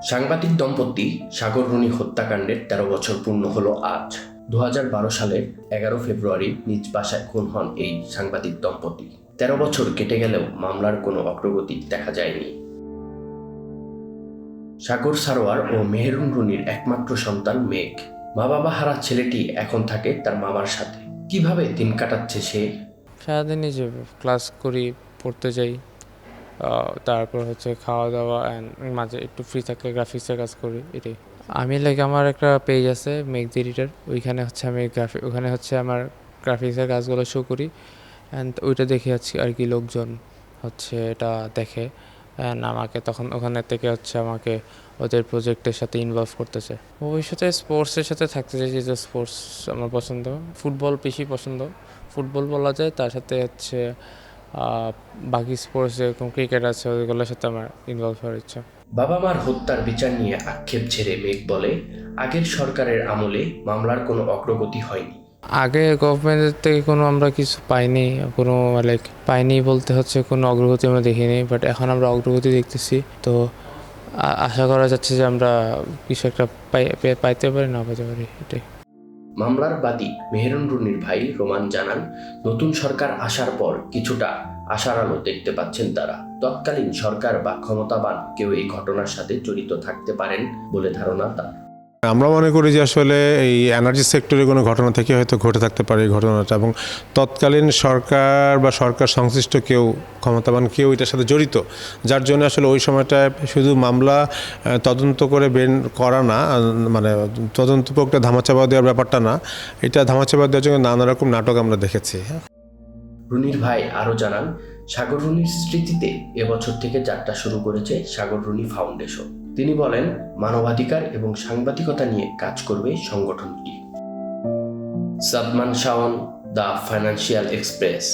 সাংবাদিক দম্পতি সাগর রুনি হত্যাকাণ্ডের ১৩ বছর পূর্ণ হলো আজ। ২০১২ সালের ১১ ফেব্রুয়ারি নিজ বাসায় খুন হন এই সাংবাদিক দম্পতি। ১৩ বছর কেটে গেলেও মামলার কোনো অগ্রগতি দেখা যায়নি। সাগর সারোয়ার ও মেহেরুন রুনির একমাত্র সন্তান মেঘ। মা বাবা হারা ছেলেটি এখন থাকে তার মামার সাথে। কিভাবে দিন কাটাচ্ছে সে? সারাদিনই যে ক্লাস করি, পড়তে যাই, তারপর খাওয়া দাওয়া অ্যান্ড মাঝে একটু ফ্রি থাকলে গ্রাফিক্সের কাজ করি, এটাই। আমি আমার একটা পেজ আছে মেঘ এডিটার, ওইখানে আমি ওখানে আমার গ্রাফিক্সের কাজগুলো শো করি অ্যান্ড ওইটা দেখে আর কি লোকজন এটা দেখে অ্যান্ড আমাকে তখন ওখানে থেকে আমাকে ওদের প্রজেক্টের সাথে ইনভলভ করতেছে। ভবিষ্যতে স্পোর্টসের সাথে থাকতে চাই, যে স্পোর্টস আমার পছন্দ, ফুটবল বেশি পছন্দ, ফুটবল বলা যায়, তার সাথে বাকি স্পোর্টস যেরকম ক্রিকেট আছে ওইগুলোর সাথে আমার ইনভলভ হওয়ার ইচ্ছা। বাবা মার হত্যার বিচার নিয়ে আক্ষেপ ছেড়ে মেঘ বলে, আগের সরকারের আমলে মামলার কোনো অগ্রগতি হয়নি। আগে গভর্নমেন্টের থেকে আমরা কিছু পাইনি, পাইনি বলতে কোনো অগ্রগতি আমরা দেখিনি, বাট এখন আমরা অগ্রগতি দেখতেছি। তো আশা করা যাচ্ছে যে আমরা কিছু একটা পাইতে পারি, না পাইতে পারি, এটাই। মামলার বাদী মেহেরুন রুনির ভাই রোমান জানান, নতুন সরকার আসার পর কিছুটা আশার আলো দেখতে পাচ্ছেন তারা। তৎকালীন সরকার বা ক্ষমতাবান কেউ এই ঘটনার সাথে জড়িত থাকতে পারেন বলে ধারণা তার। আমরা মনে করি যে আসলে এই এনার্জি সেক্টরে কোনো ঘটনা থেকে হয়তো ঘটে থাকতে পারে এই ঘটনাটা, এবং তৎকালীন সরকার বা সরকার সংশ্লিষ্ট কেউ, ক্ষমতাবান কেউ এটার সাথে জড়িত, যার জন্য আসলে ওই সময়টায় শুধু মামলা তদন্ত করে বের করা না, মানে তদন্ত প্রক্রিয়া ধামাচাপা দেওয়ার ব্যাপারটা না, এটা ধামাচাপা দেওয়ার জন্য নানা রকম নাটক আমরা দেখেছি। রুনির ভাই আরও জানান, সাগর রুনির স্মৃতিতে এবছর থেকে যাত্রা শুরু করেছে সাগর রুনি ফাউন্ডেশন। তিনি বলেন, মানবাধিকার এবং সাংবাদিকতা নিয়ে কাজ করবে সংগঠনটি। Sadman Shaon, the financial express.